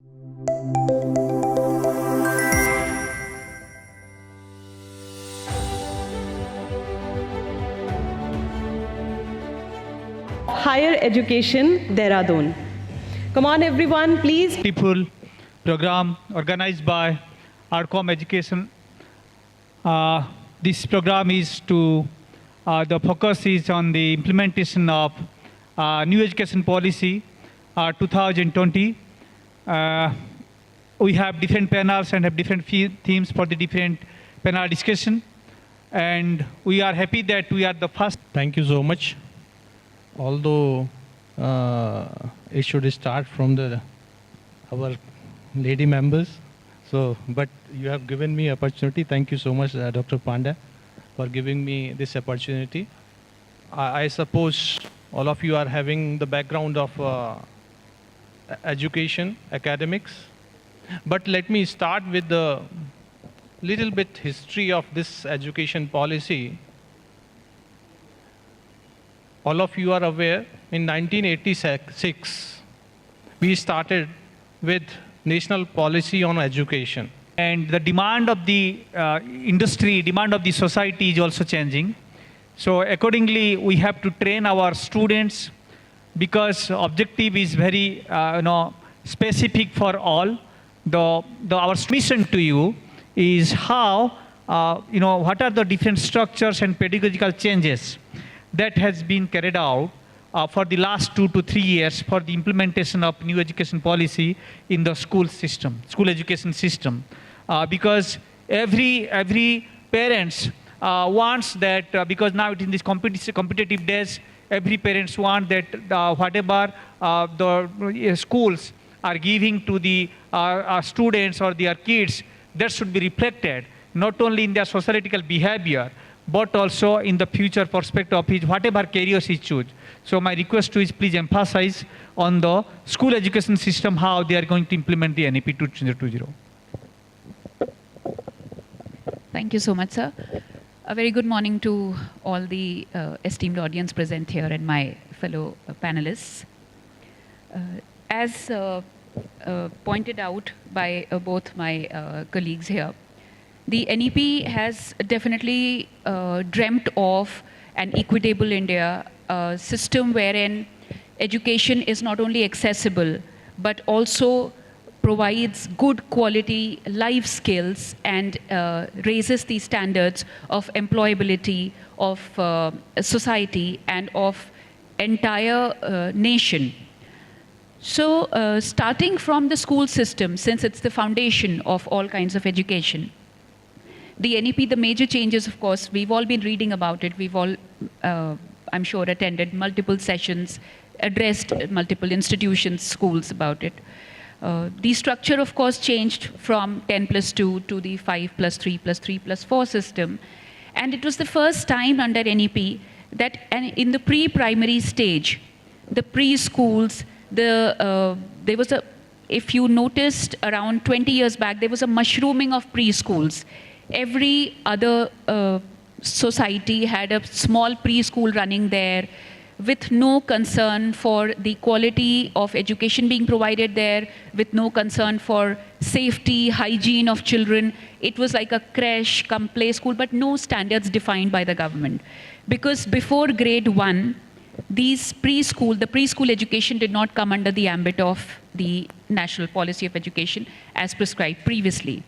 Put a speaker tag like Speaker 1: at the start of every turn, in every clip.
Speaker 1: Higher Education, Dehradun. Come on everyone, please.
Speaker 2: People program organized by ArdorComm Education. This program is to, the focus is on the implementation of new education policy 2020. We have different panels and have different themes for the different panel discussion. And we are happy that we are the first.
Speaker 3: Thank you so much. Although it should start from our lady members, but you have given me opportunity. Thank you so much, Dr. Panda, for giving me this opportunity. I suppose all of you are having the background of education, academics, but let me start with the little bit history of this education policy. All of you are aware, in 1986, we started with national policy on education.
Speaker 2: And the demand of the industry, demand of the society is also changing. So accordingly, we have to train our students because objective is very specific for all. Our mission to you is how, what are the different structures and pedagogical changes that has been carried out for the last 2 to 3 years for the implementation of new education policy in the school system, school education system. Because every parents wants that, because now in this competitive days, every parents want that whatever the schools are giving to the students or their kids, that should be reflected not only in their societal behavior, but also in the future perspective of his whatever careers he choose. So my request to is please emphasize on the school education system, how they are going to implement the NEP 2020.
Speaker 4: Thank you so much, sir. A very good morning to all the esteemed audience present here and my fellow panelists. As pointed out by both my colleagues here, the NEP has definitely dreamt of an equitable India, a system wherein education is not only accessible, but also provides good quality life skills and raises the standards of employability of society and of entire nation. So starting from the school system, since it's the foundation of all kinds of education, the NEP, the major changes, of course, we've all been reading about it. We've all, I'm sure, attended multiple sessions, addressed multiple institutions, schools about it. The structure, of course, changed from 10+2 to the 5+3+3+4 system. And it was the first time under NEP that in the pre-primary stage, the preschools, there was a, if you noticed around 20 years back, there was a mushrooming of preschools. Every other society had a small preschool running there with no concern for the quality of education being provided there, with no concern for safety, hygiene of children. It was like a creche come play school, but no standards defined by the government. Because before grade 1, these the preschool education did not come under the ambit of the National Policy of Education as prescribed previously.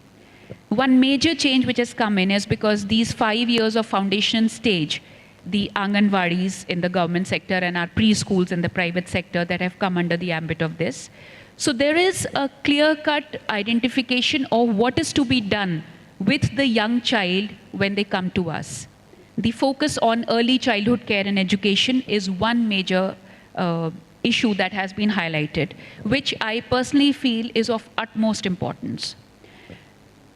Speaker 4: One major change which has come in is because these 5 years of foundation stage, the Anganwadis in the government sector and our preschools in the private sector that have come under the ambit of this. So there is a clear-cut identification of what is to be done with the young child when they come to us. The focus on early childhood care and education is one major issue that has been highlighted, which I personally feel is of utmost importance.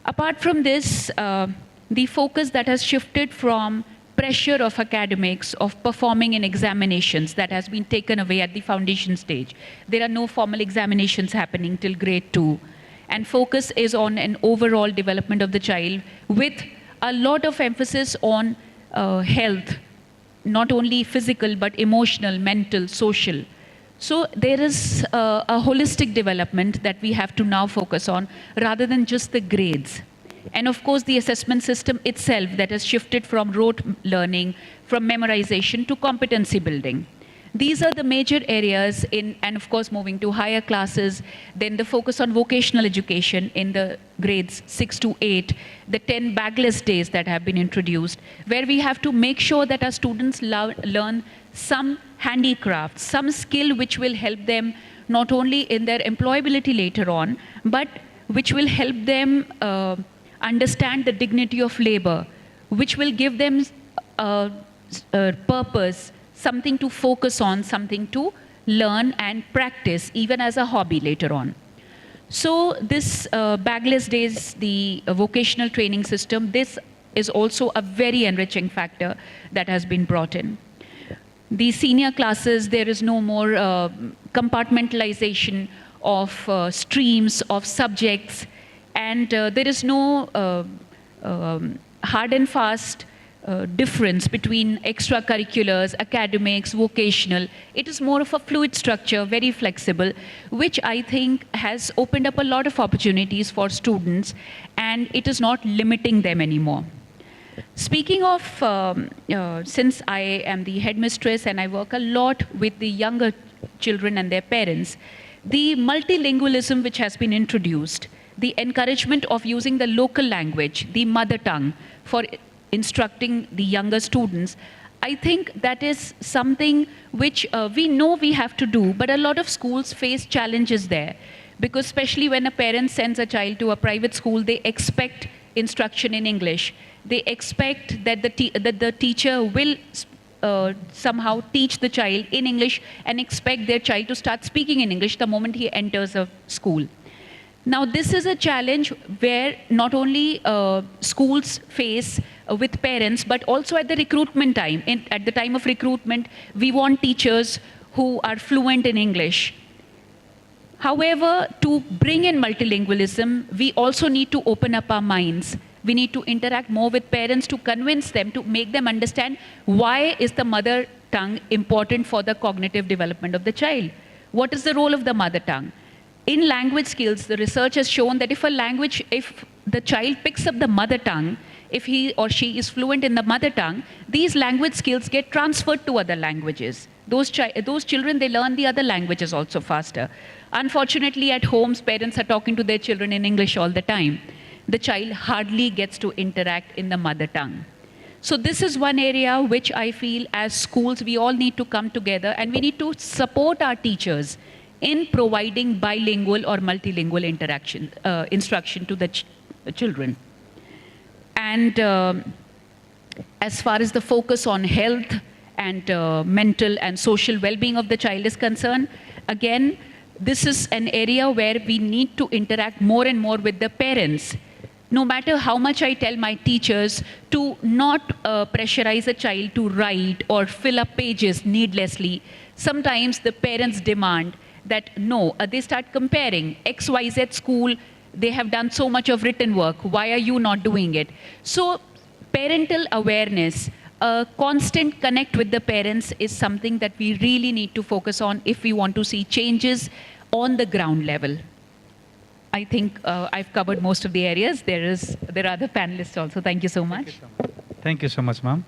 Speaker 4: Apart from this, the focus that has shifted from pressure of academics, of performing in examinations, that has been taken away at the foundation stage. There are no formal examinations happening till grade 2. And focus is on an overall development of the child with a lot of emphasis on health, not only physical, but emotional, mental, social. So there is a holistic development that we have to now focus on rather than just the grades. And of course, the assessment system itself that has shifted from rote learning, from memorization to competency building. These are the major areas and of course moving to higher classes, then the focus on vocational education in the grades 6 to 8, the 10 bagless days that have been introduced, where we have to make sure that our students learn some handicraft, some skill which will help them not only in their employability later on, but which will help them understand the dignity of labor, which will give them purpose, something to focus on, something to learn and practice, even as a hobby later on. So this bagless days, the vocational training system, this is also a very enriching factor that has been brought in. The senior classes, there is no more compartmentalization of streams, of subjects, and there is no hard and fast difference between extracurriculars, academics, vocational. It is more of a fluid structure, very flexible, which I think has opened up a lot of opportunities for students, and it is not limiting them anymore. Speaking of, since I am the headmistress and I work a lot with the younger children and their parents, the multilingualism which has been introduced, the encouragement of using the local language, the mother tongue, for instructing the younger students, I think that is something which we know we have to do, but a lot of schools face challenges there. Because especially when a parent sends a child to a private school, they expect instruction in English. They expect that the teacher will somehow teach the child in English and expect their child to start speaking in English the moment he enters a school. Now, this is a challenge where not only schools face with parents, but also at the recruitment time. At the time of recruitment, we want teachers who are fluent in English. However, to bring in multilingualism, we also need to open up our minds. We need to interact more with parents to convince them, to make them understand why is the mother tongue important for the cognitive development of the child. What is the role of the mother tongue? In language skills, the research has shown that if the child picks up the mother tongue, if he or she is fluent in the mother tongue, these language skills get transferred to other languages. Those children, they learn the other languages also faster. Unfortunately, at homes, parents are talking to their children in English all the time. The child hardly gets to interact in the mother tongue. So this is one area which I feel as schools, we all need to come together and we need to support our teachers in providing bilingual or multilingual instruction to the children. And as far as the focus on health and mental and social well-being of the child is concerned, again, this is an area where we need to interact more and more with the parents. No matter how much I tell my teachers to not pressurize a child to write or fill up pages needlessly, sometimes the parents demand that no, they start comparing XYZ school, they have done so much of written work, why are you not doing it? So parental awareness, a constant connect with the parents is something that we really need to focus on if we want to see changes on the ground level. I think I've covered most of the areas. There are other panelists also. Thank you so much.
Speaker 2: Thank you so much, ma'am.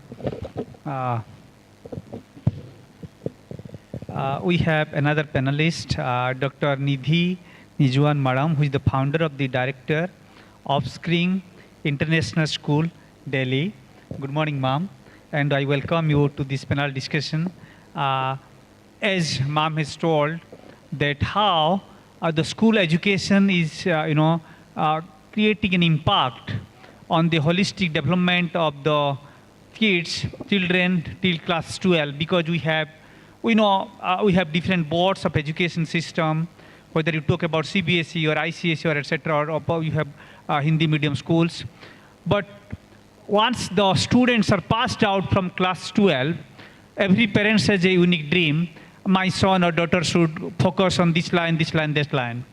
Speaker 2: We have another panelist, Dr. Nidhi Nijhawan Madam, who is the founder of the director of Offspring International School, Delhi. Good morning, ma'am, and I welcome you to this panel discussion. As ma'am has told, that how the school education is, creating an impact on the holistic development of the children till class 12, because we have different boards of education system, whether you talk about CBSE or ICSE or etc., or you have Hindi medium schools. But once the students are passed out from class 12, every parent has a unique dream. My son or daughter should focus on this line, this line, this line.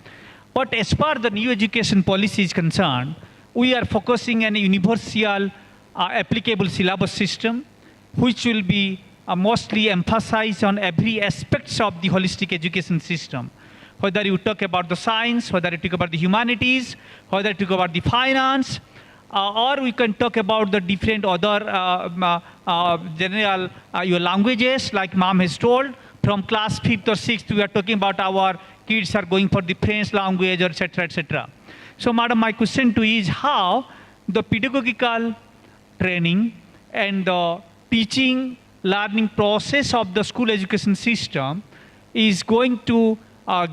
Speaker 2: But as far as the new education policy is concerned, we are focusing on a universal applicable syllabus system, which will be mostly emphasize on every aspects of the holistic education system. Whether you talk about the science, whether you talk about the humanities, whether you talk about the finance, or we can talk about the different other general your languages, like ma'am has told. From class 5th or 6th, we are talking about our kids are going for the French language, etc., etc. So, madam, my question to you is how the pedagogical training and the teaching learning process of the school education system is going to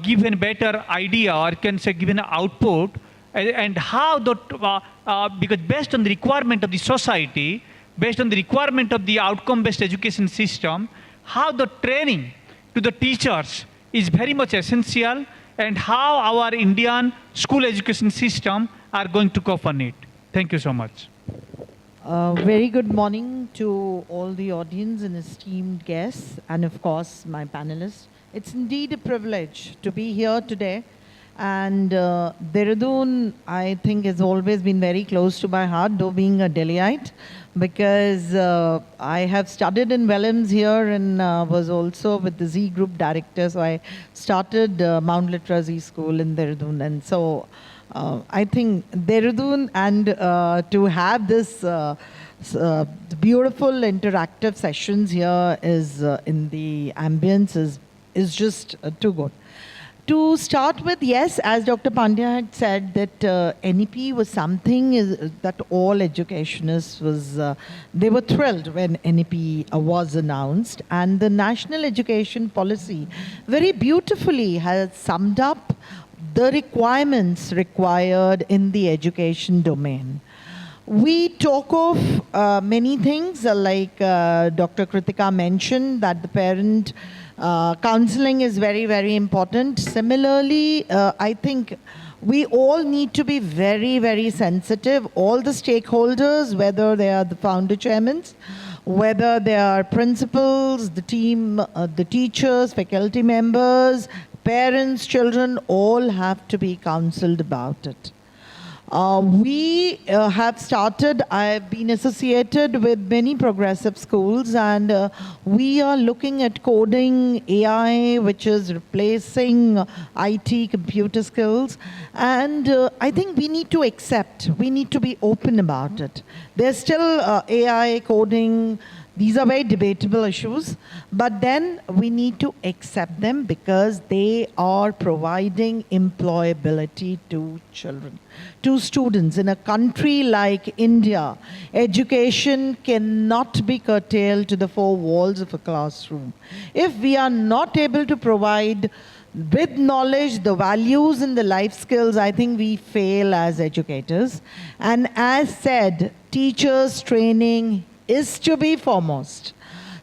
Speaker 2: give a better idea, or can say give an output, and how the because based on the requirement of the society, based on the requirement of the outcome-based education system, how the training to the teachers is very much essential, and how our Indian school education system are going to cope on it. Thank you so much.
Speaker 5: Very good morning to all the audience and esteemed guests, and of course my panelists. It's indeed a privilege to be here today. And Dehradun, I think, has always been very close to my heart, though being a Delhiite, because I have studied in Wellams here and was also with the Z Group director. So I started Mount Litra Z School in Dehradun. And so I think Dehradun, and to have this beautiful interactive sessions here is in the ambience is just too good. To start with, yes, as Dr. Pandya had said, that NEP was something that all educationists they were thrilled when NEP was announced. And the National Education Policy very beautifully has summed up the requirements required in the education domain. We talk of many things, like Dr. Kritika mentioned, that the parent counseling is very, very important. Similarly, I think we all need to be very, very sensitive. All the stakeholders, whether they are the founder chairmen, whether they are principals, the team, the teachers, faculty members, parents, children, all have to be counseled about it. We have started, I've been associated with many progressive schools, and we are looking at coding AI, which is replacing IT computer skills. And I think we need to accept, we need to be open about it. There's still AI coding. These are very debatable issues, but then we need to accept them because they are providing employability to children, to students. In a country like India, education cannot be curtailed to the four walls of a classroom. If we are not able to provide with knowledge the values and the life skills, I think we fail as educators. And as said, teachers' training is to be foremost.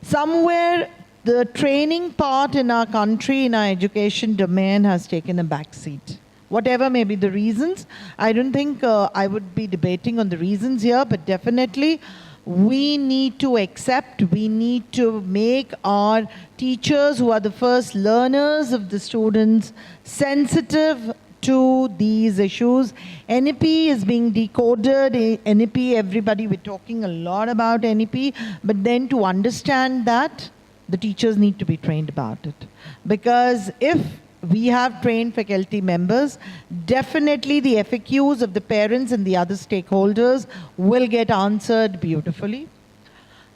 Speaker 5: Somewhere the training part in our country, in our education domain, has taken a back seat. Whatever may be the reasons, I don't think I would be debating on the reasons here, but definitely we need to accept, we need to make our teachers, who are the first learners of the students, sensitive to these issues. NEP is being decoded. NEP, everybody, we're talking a lot about NEP, but then to understand that, the teachers need to be trained about it. Because if we have trained faculty members, definitely the FAQs of the parents and the other stakeholders will get answered beautifully.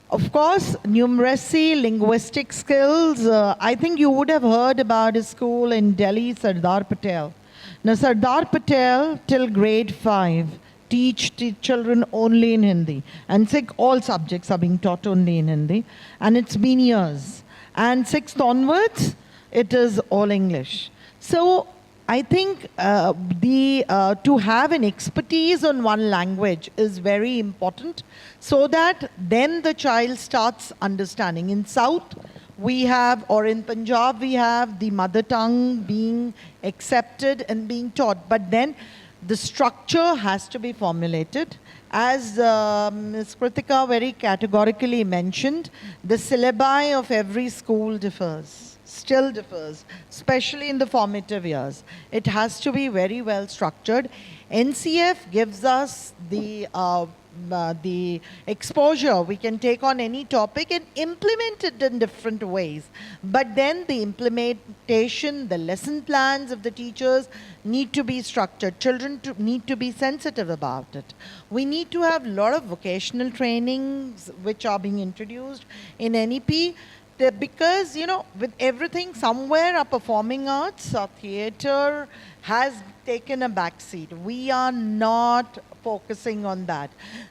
Speaker 5: Of course, numeracy, linguistic skills. I think you would have heard about a school in Delhi, Sardar Patel. Now, Sardar Patel, till grade 5, teach children only in Hindi. And all subjects are being taught only in Hindi. And it's been years. And 6th onwards, it is all English. So I think to have an expertise on one language is very important, so that then the child starts understanding. In South, we have, or in Punjab, we have the mother tongue being accepted and being taught. But then the structure has to be formulated. As Ms. Kritika very categorically mentioned, the syllabi of every school differs, still differs, especially in the formative years. It has to be very well structured. NCF gives us the the exposure. We can take on any topic and implement it in different ways. But then the implementation, the lesson plans of the teachers need to be structured. Children need to be sensitive about it. We need to have a lot of vocational trainings which are being introduced in NEP. Because, you know, with everything, somewhere our performing arts, our theatre has taken a back seat. We are not focusing on that.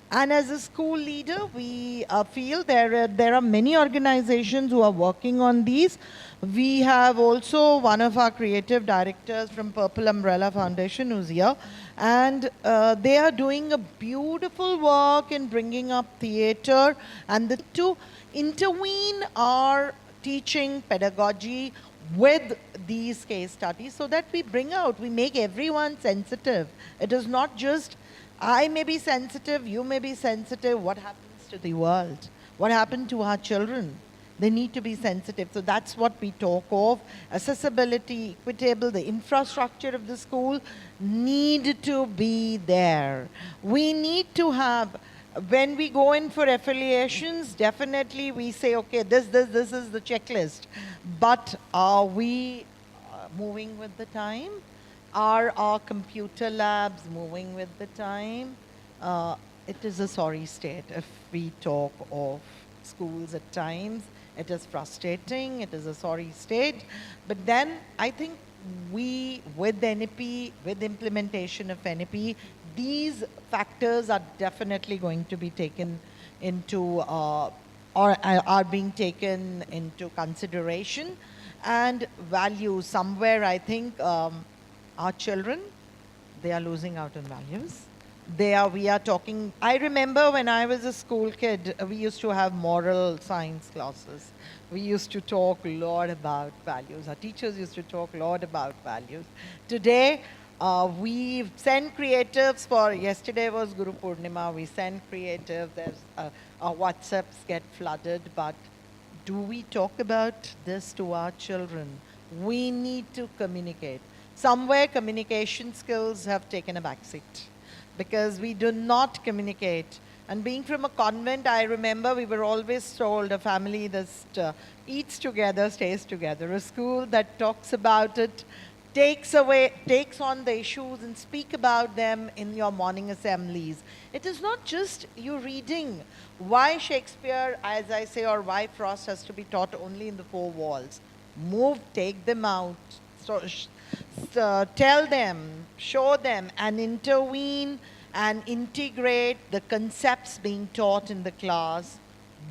Speaker 5: And as a school leader, we feel there are many organizations who are working on these. We have also one of our creative directors from Purple Umbrella Foundation who's here. And they are doing a beautiful work in bringing up theatre, and the two intervene our teaching pedagogy with these case studies so that we make everyone sensitive. It is not just, I may be sensitive, you may be sensitive. What happens to the world? What happened to our children? They need to be sensitive. So that's what we talk of. Accessibility, equitable, the infrastructure of the school need to be there. We need to have, when we go in for affiliations, definitely we say, okay, this is the checklist. But are we moving with the time? Are our computer labs moving with the time? It is a sorry state if we talk of schools at times. It is frustrating, it is a sorry state. But then I think we, with NEP, with implementation of NEP, these factors are definitely going to be taken into, or are being taken into consideration. And values, somewhere I think our children, they are losing out on values. We are talking, I remember when I was a school kid, we used to have moral science classes. We used to talk a lot about values. Our teachers used to talk a lot about values. Today, we send creatives for, yesterday was Guru Purnima, we send creative, our WhatsApps get flooded, but do we talk about this to our children? We need to communicate. Somewhere communication skills have taken a backseat because we do not communicate. And being from a convent, I remember we were always told a family that eats together, stays together. A school that talks about it, takes on the issues and speak about them in your morning assemblies. It is not just you reading why Shakespeare, as I say, or why Frost has to be taught only in the four walls. Move, take them out, tell them, show them, and intervene and integrate the concepts being taught in the class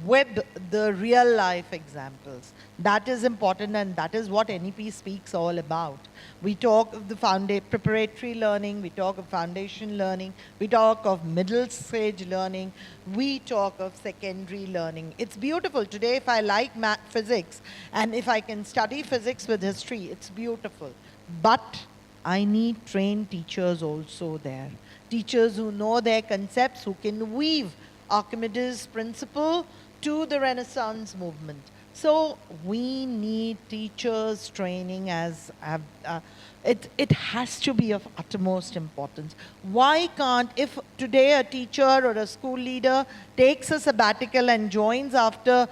Speaker 5: with the real life examples. That is important, and that is what NEP speaks all about. We talk of the preparatory learning, we talk of foundation learning, we talk of middle stage learning, we talk of secondary learning. It's beautiful. Today, if I like physics, and if I can study physics with history, it's beautiful. But I need trained teachers also there. Teachers who know their concepts, who can weave Archimedes' principle to the Renaissance movement. So we need teachers training it has to be of utmost importance. Why can't, if today a teacher or a school leader takes a sabbatical and joins after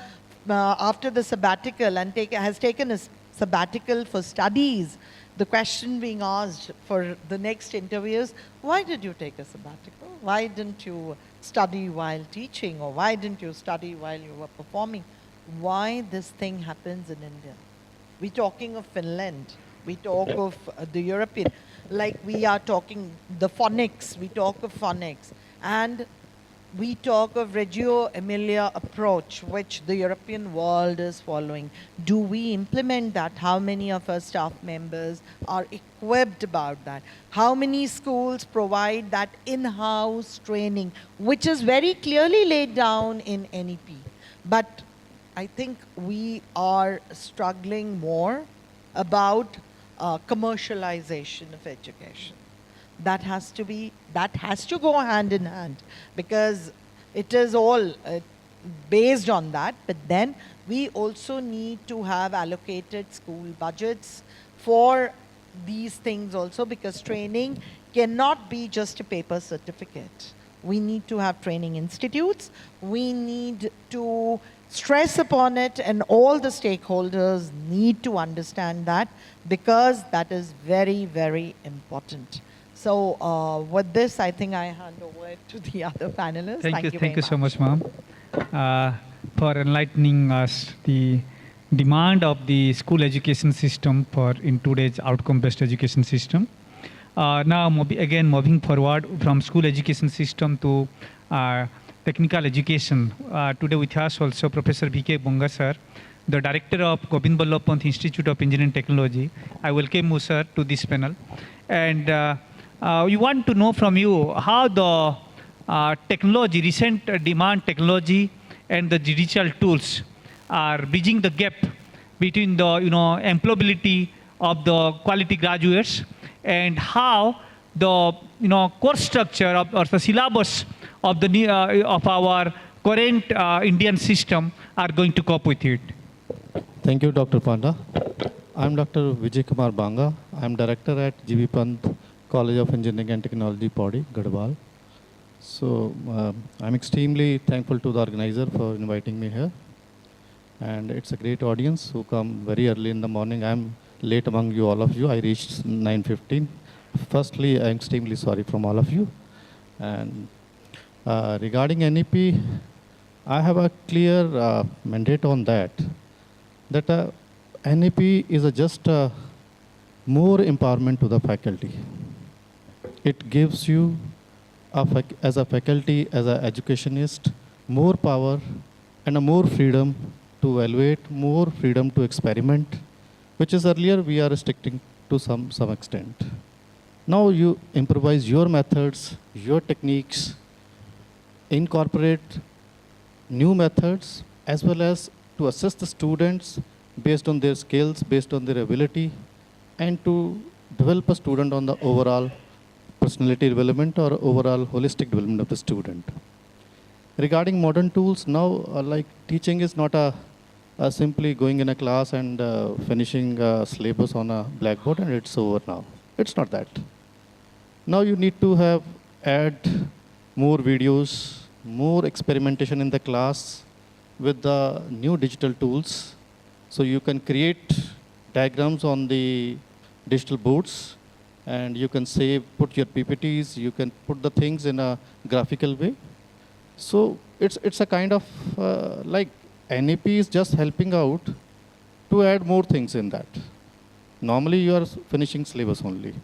Speaker 5: the sabbatical and has taken a sabbatical for studies, the question being asked for the next interviews, why did you take a sabbatical? Why didn't you study while teaching, or why didn't you study while you were performing? Why this thing happens in India? We're talking of Finland. We talk of the European, like we are talking the phonics. We talk of phonics. And we talk of Reggio Emilia approach, which the European world is following. Do we implement that? How many of our staff members are equipped about that? How many schools provide that in-house training, which is very clearly laid down in NEP? But I think we are struggling more about commercialization of education. That has to go hand in hand, because it is all based on that. But then we also need to have allocated school budgets for these things also, because training cannot be just a paper certificate. We need to have training institutes. We need to stress upon it, and all the stakeholders need to understand that, because that is very, very important. So with this, I think I hand over to the other panelists.
Speaker 2: Thank you so much, ma'am, for enlightening us the demand of the school education system for in today's outcome-based education system. Now, again, moving forward from school education system to technical education. Today with us also Professor V.K. Banga, sir, the director of Govind Ballabh Pant Institute of Engineering Technology. I welcome you, sir, to this panel. And we want to know from you how the technology, recent demand technology and the digital tools are bridging the gap between the employability of the quality graduates, and how the course structure or the syllabus of the of our current Indian system are going to cope with it.
Speaker 6: Thank you, Dr. Panda. I'm Dr. Vijay Kumar Banga. I'm director at GB Pant College of Engineering and Technology, Pauri, Garhwal. So I'm extremely thankful to the organizer for inviting me here. And it's a great audience who come very early in the morning. I'm late among you, all of you. I reached 9:15. Firstly, I'm extremely sorry from all of you. And regarding NEP, I have a clear mandate on that NEP is just more empowerment to the faculty. It gives you, as a faculty, as an educationist, more power and a more freedom to evaluate, more freedom to experiment, which is earlier we are restricting to some extent. Now you improvise your methods, your techniques, incorporate new methods, as well as to assist the students based on their skills, based on their ability, and to develop a student on the overall personality development or overall holistic development of the student. Regarding modern tools, now like teaching is not a simply going in a class and finishing syllabus on a blackboard and it's over now. It's not that. Now you need to add more videos, more experimentation in the class with the new digital tools. So you can create diagrams on the digital boards, and you can put your PPTs, you can put the things in a graphical way. So it's a kind of like NEP is just helping out to add more things in that. Normally you are finishing syllabus only.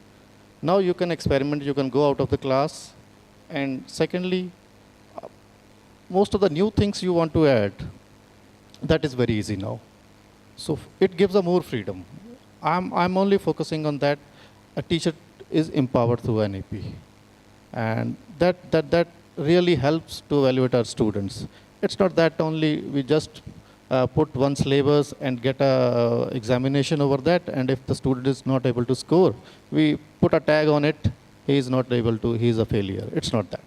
Speaker 6: Now you can experiment, you can go out of the class, and secondly, most of the new things you want to add, that is very easy now. So it gives a more freedom. I'm only focusing on that. A teacher is empowered through NEP, and that really helps to evaluate our students. It's not that only we just put one syllabus and get a examination over that, and if the student is not able to score, we put a tag on it, he is not able to, he is a failure. It's not that.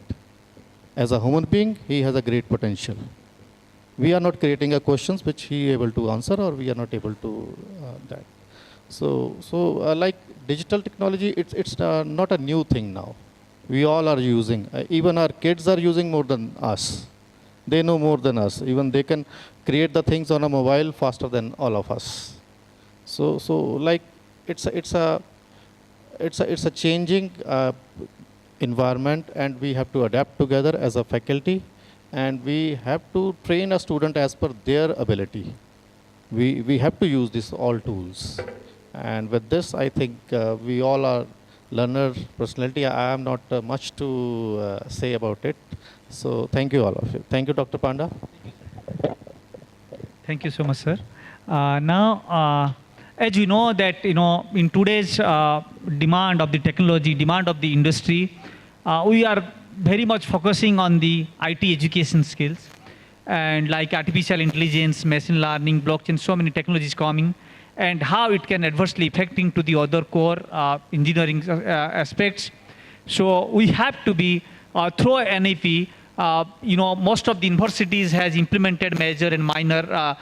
Speaker 6: As a human being, he has a great potential. We are not creating a questions which he is able to answer, or we are not able to that. So like digital technology, it's not a new thing now. We all are using. Even our kids are using more than us. They know more than us. Even they can create the things on a mobile faster than all of us. So like it's a changing environment, and we have to adapt together as a faculty, and we have to train a student as per their ability. We have to use these all tools. And with this, I think we all are learner personality. I am not much to say about it. So thank you all of you. Thank you, Dr. Panda.
Speaker 2: Thank you so much, sir. Now, as you know that in today's demand of the technology, demand of the industry, we are very much focusing on the IT education skills, and like artificial intelligence, machine learning, blockchain, so many technologies coming, and how it can adversely affecting to the other core engineering aspects. So we have to be through NEP. Most of the universities has implemented major and minor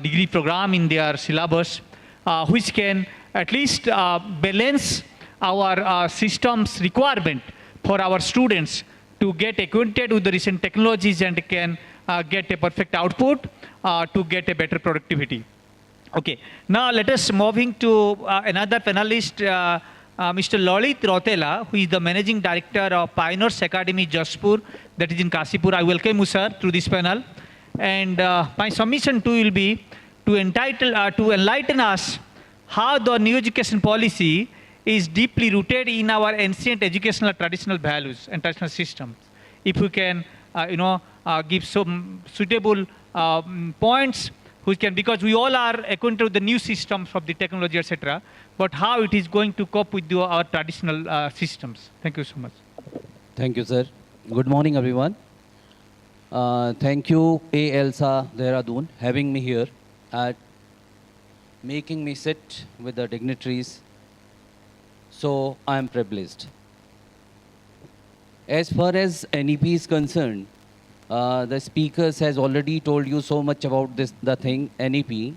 Speaker 2: degree program in their syllabus, which can at least balance our system's requirement for our students to get acquainted with the recent technologies and can get a perfect output to get a better productivity. Okay, now let us moving to another panelist, Mr. Lalit Rautela, who is the Managing Director of Pioneers Academy Jaspur, that is in Kashipur. I welcome you, sir, through this panel. And my submission too will be to enlighten us how the new education policy is deeply rooted in our ancient educational traditional values and traditional systems. If we can, give some suitable points, which can, because we all are acquainted with the new systems of the technology, etc., but how it is going to cope with our traditional systems. Thank you so much.
Speaker 7: Thank you, sir. Good morning, everyone. Thank you, AELSA Dehradun, having me here at making me sit with the dignitaries. So I am privileged. As far as NEP is concerned, the speakers has already told you so much about the thing, NEP.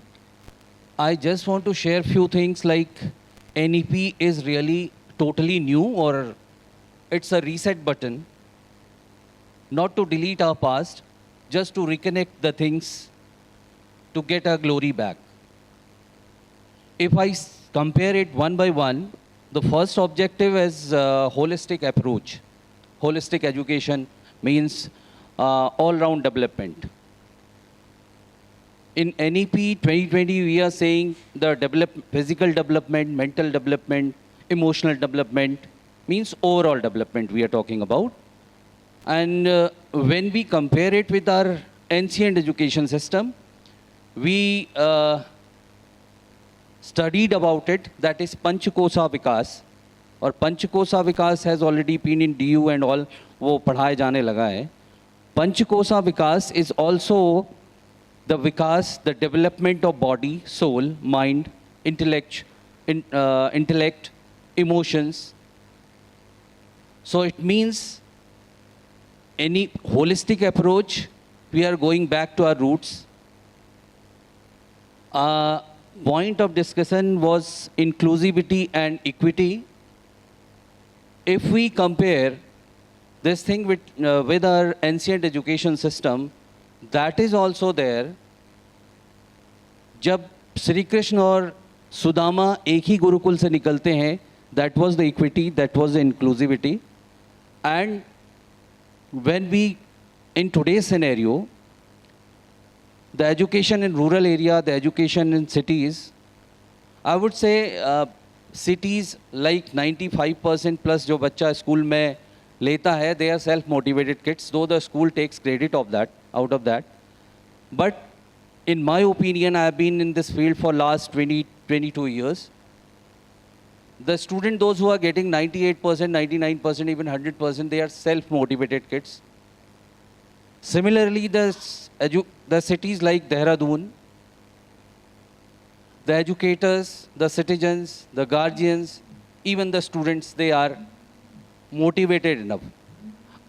Speaker 7: I just want to share few things like NEP is really totally new, or it's a reset button, not to delete our past, just to reconnect the things to get our glory back. If I compare it one by one, the first objective is holistic approach. Holistic education means all-round development. In NEP 2020, we are saying the physical development, mental development, emotional development, means overall development we are talking about. And when we compare it with our ancient education system, we studied about it, that is Panchkosa Vikas. और पंचकोसा विकास has already been in DU and all, वो पढ़ाए जाने लगा है. Panchkosa Vikas is also the Vikas, the development of body, soul, mind, intellect, emotions. So it means any holistic approach, we are going back to our roots. Point of discussion was inclusivity and equity. If we compare this thing with our ancient education system, that is also there. जब श्री कृष्ण और सुदामा एक ही गुरुकुल से निकलते हैं, that was the equity, that was the inclusivity. And when we, in today's scenario, the education in rural area, the education in cities, I would say cities like 95% plus जो बच्चा school में लेता है, they are self-motivated kids, though the school takes credit of that, out of that. But in my opinion, I have been in this field for last 22 years. The student, those who are getting 98%, 99%, even 100%, they are self-motivated kids. Similarly, the cities like Dehradun, the educators, the citizens, the guardians, even the students, they are motivated enough.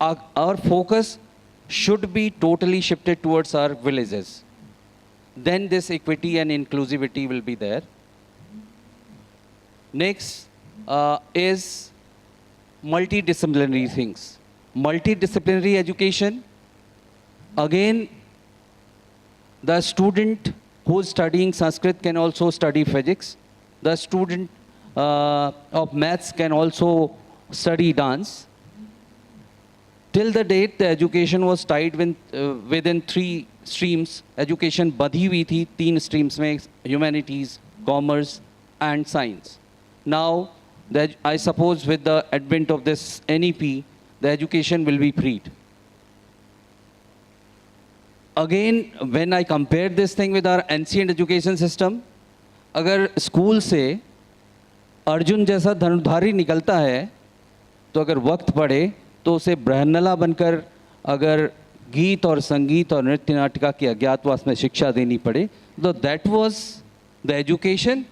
Speaker 7: Our focus should be totally shifted towards our villages. Then this equity and inclusivity will be there. Next is multidisciplinary things. Multidisciplinary education, again, the student who is studying Sanskrit can also study physics. The student of maths can also study dance. Till the date, the education was tied within 3 streams. Education बधी हुई थी 3 streams में, humanities, commerce, and science. Now, I suppose with the advent of this NEP, the education will be freed. Again, when I compare this thing with our ancient education system, अगर school से अर्जुन जैसा धनुर्धारी निकलता है, तो अगर वक्त पड़े तो उसे ब्रह्मनला बनकर अगर गीत और संगीत और नृत्य नाटिका की अज्ञातवास में शिक्षा देनी पड़े, तो that was the education.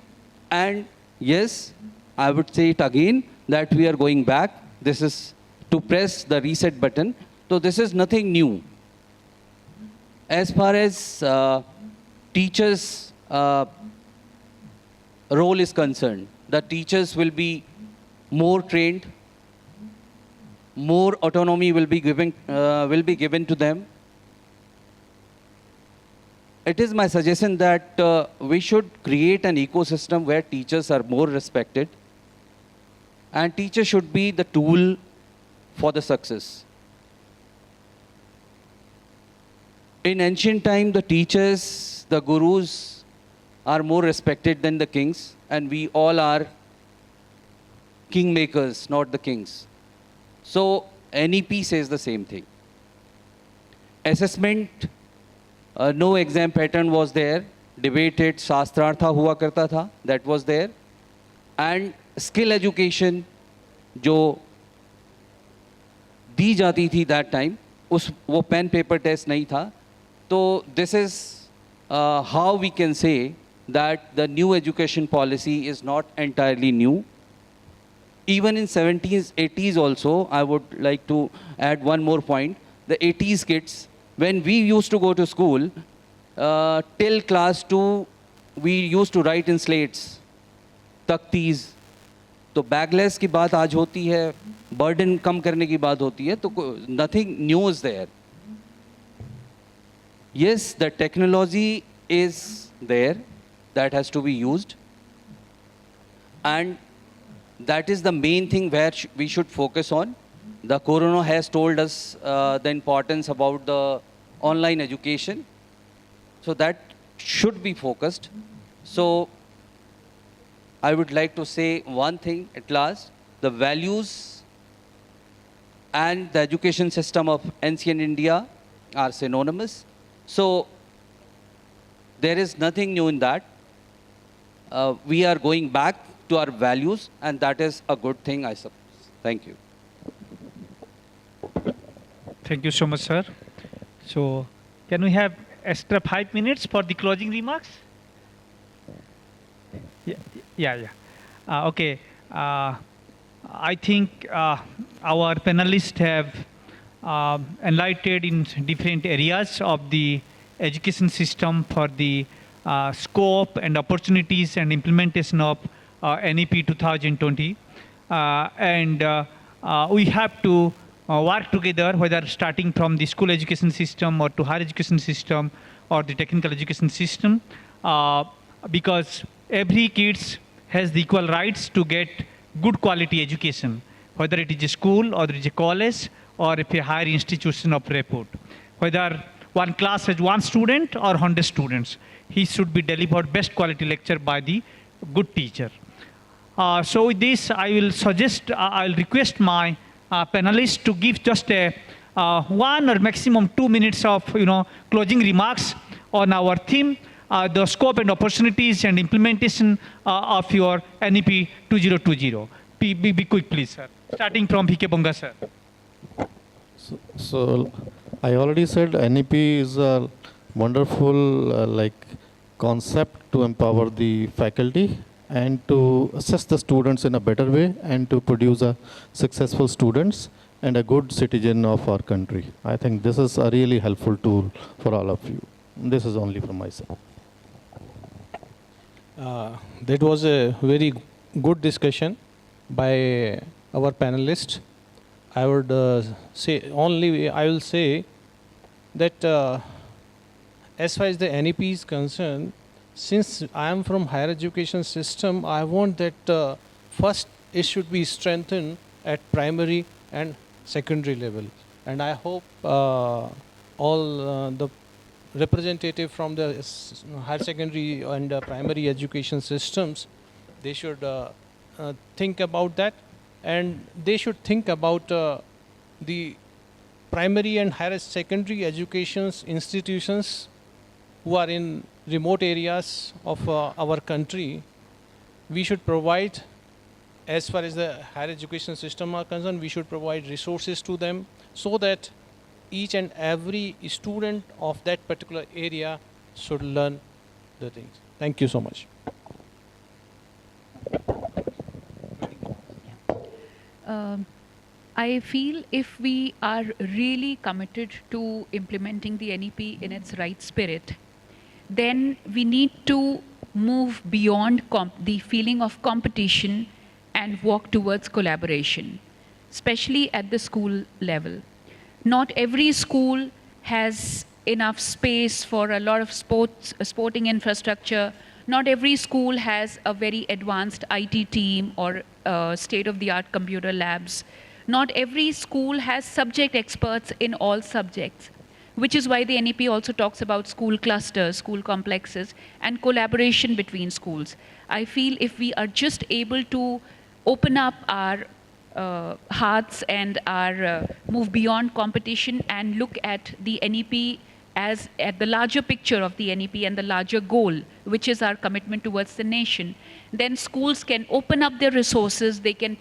Speaker 7: And yes, I would say it again, that we are going back. This is to press the reset button. So this is nothing new. As far as teachers' role is concerned, the teachers will be more trained. more autonomy will be given to them. It is my suggestion that we should create an ecosystem where teachers are more respected, and teachers should be the tool for the success. In ancient time, the teachers, the gurus are more respected than the kings, and we all are kingmakers, not the kings. So NEP says the same thing. Assessment, no exam pattern was there. Debated, शास्त्रार्था हुआ करता था, that was there. And skill education जो दी जाती थी that time, वो pen paper test नहीं था. So this is how we can say that the new education policy is not entirely new. Even in 70s, 80s also, I would like to add one more point. The 80s kids, when we used to go to school, till class 2, we used to write in slates, taktis. तो bagless की बात आज होती है, burden कम करने की बात होती है, तो nothing new is there. Yes, the technology is there, that has to be used, and that is the main thing where we should focus on. The corona has told us the importance about the online education, so that should be focused. So I would like to say one thing at last: the values and the education system of ancient India are synonymous. So there is nothing new in that. We are going back to our values, and that is a good thing, I suppose. Thank you.
Speaker 2: Thank you so much, sir. So, can we have extra 5 minutes for the closing remarks? Yeah. Okay. I think our panelists have enlightened in different areas of the education system for the scope and opportunities and implementation of NEP 2020. We have to work together, whether starting from the school education system or to higher education system or the technical education system, because every kid has the equal rights to get good quality education, whether it is a school or it is a college or if a higher institution of repute. Whether one class has 1 student or 100 students, he should be delivered best quality lecture by the good teacher. So with this, I will suggest, I will request my panelists to give just a 1 or maximum 2 minutes of closing remarks on our theme, the scope and opportunities and implementation of your NEP 2020. Be quick, please, sir. Starting from Banga, sir.
Speaker 6: So I already said NEP is a wonderful concept to empower the faculty and to assess the students in a better way and to produce a successful students and a good citizen of our country. I think this is a really helpful tool for all of you. This is only from myself.
Speaker 3: That was a very good discussion by our panelists. I would I will say that as far as the NEP is concerned, since I am from higher education system, I want that first it should be strengthened at primary and secondary level. And I hope all the representative from the higher secondary and primary education systems, they should think about that, and they should think about the primary and higher secondary education institutions who are in remote areas of our country. We should provide, as far as the higher education system are concerned, we should provide resources to them so that each and every student of that particular area should learn the things. Thank you so much.
Speaker 4: I feel if we are really committed to implementing the NEP in its right spirit, then we need to move beyond the feeling of competition and walk towards collaboration. especially at the school level. Not every school has enough space for a lot of sporting infrastructure. Not every school has a very advanced IT team or state-of-the-art computer labs. Not every school has subject experts in all subjects, which is why the NEP also talks about school clusters, school complexes, and collaboration between schools. I feel if we are just able to open up our hearts and our move beyond competition and look at the NEP as at the larger picture of the NEP and the larger goal, which is our commitment towards the nation, then schools can open up their resources, they can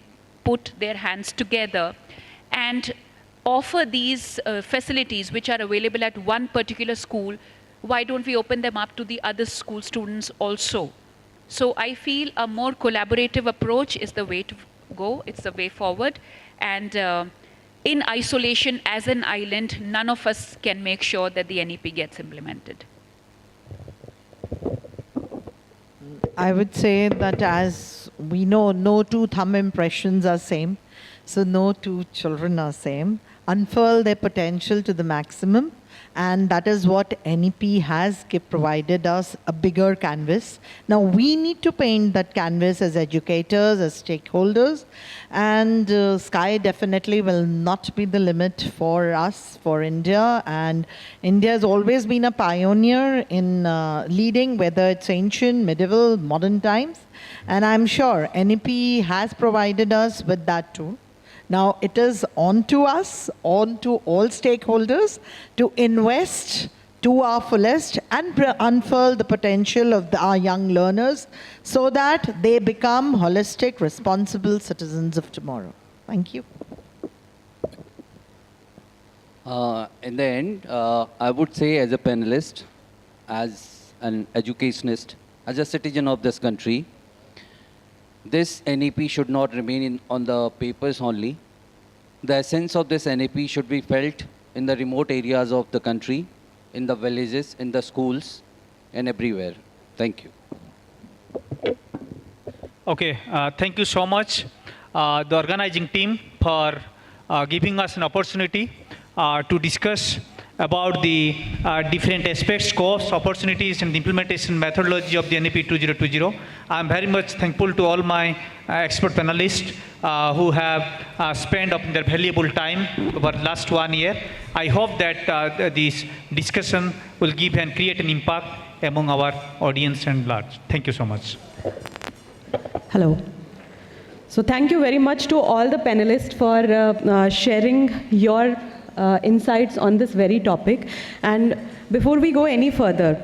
Speaker 4: put their hands together and offer these facilities which are available at one particular school. Why don't we open them up to the other school students also? So I feel a more collaborative approach is the way to go, it's the way forward. And in isolation as an island, none of us can make sure that the NEP gets implemented.
Speaker 5: I would say that as we know, no two thumb impressions are same. So no two children are same. Unfurl their potential to the maximum. And that is what NEP has provided us, a bigger canvas. Now we need to paint that canvas as educators, as stakeholders, and sky definitely will not be the limit for us, for India. And India has always been a pioneer in leading, whether it's ancient, medieval, modern times. And I'm sure NEP has provided us with that too. Now it is on to us, on to all stakeholders to invest to our fullest and unfurl the potential of our young learners so that they become holistic, responsible citizens of tomorrow. Thank you.
Speaker 7: In the end, I would say as a panelist, as an educationist, as a citizen of this country, this NEP should not remain on the papers only. The essence of this NEP should be felt in the remote areas of the country, in the villages, in the schools, and everywhere. Thank you.
Speaker 2: Okay, thank you so much, the organizing team, for giving us an opportunity to discuss about the different aspects, scopes, opportunities, and the implementation methodology of the NEP 2020. I am very much thankful to all my expert panelists who have spent their valuable time over the last 1 year. I hope that this discussion will give and create an impact among our audience and large. Thank you so much.
Speaker 1: Hello. So thank you very much to all the panelists for sharing your insights on this very topic. And before we go any further,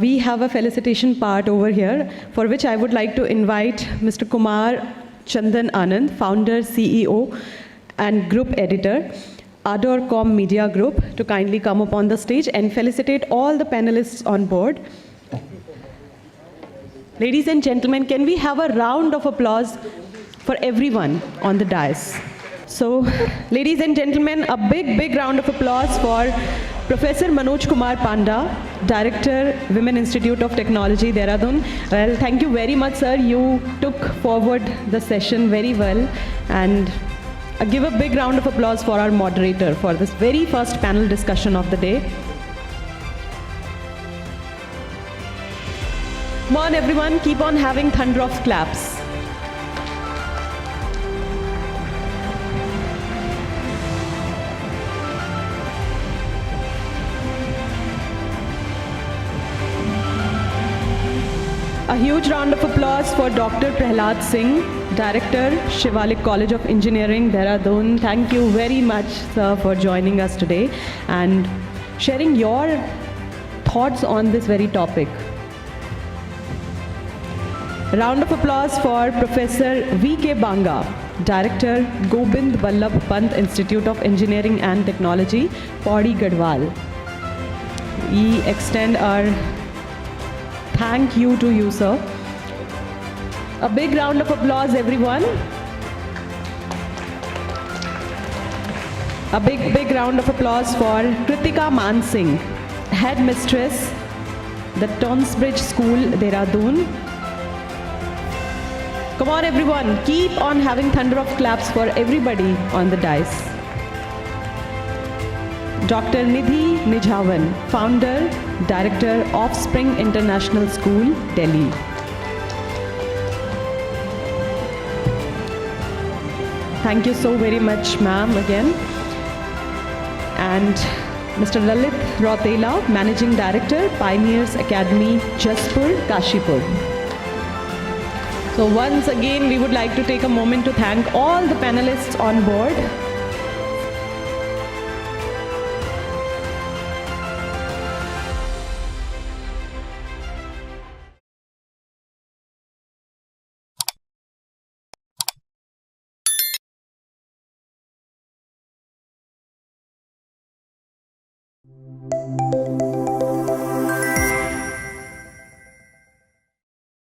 Speaker 1: we have a felicitation part over here, for which I would like to invite Mr. Kumar Chandan Anand, founder, CEO, and group editor, ArdorComm Media Group, to kindly come up on the stage and felicitate all the panelists on board. Ladies and gentlemen, can we have a round of applause for everyone on the dais? So, ladies and gentlemen, a big round of applause for Professor Manoj Kumar Panda, Director, Women Institute of Technology, Dehradun. Well, thank you very much, sir. You took forward the session very well. And give a big round of applause for our moderator for this very first panel discussion of the day. Come on, everyone, keep on having thunder of claps. A huge round of applause for Dr. Prahlad Singh, Director, Shivalik College of Engineering, Dehradun. Thank you very much, sir, for joining us today and sharing your thoughts on this very topic. A round of applause for Professor V.K. Banga, Director, Govind Ballabh Pant Institute of Engineering and Technology, Pauri, Garhwal. We extend our thank you to you, sir. A big round of applause, everyone. A big round of applause for Kritika Mansingh, Headmistress, the TonsBridge School, Dehradun. Come on everyone, keep on having thunder of claps for everybody on the dais. Dr. Nidhi Nijhawan, Founder, Director, Offspring International School, Delhi. Thank you so very much, ma'am, again. And Mr. Lalit Rautela, Managing Director, Pioneers Academy, Jaspur, Kashipur. So once again, we would like to take a moment to thank all the panelists on board.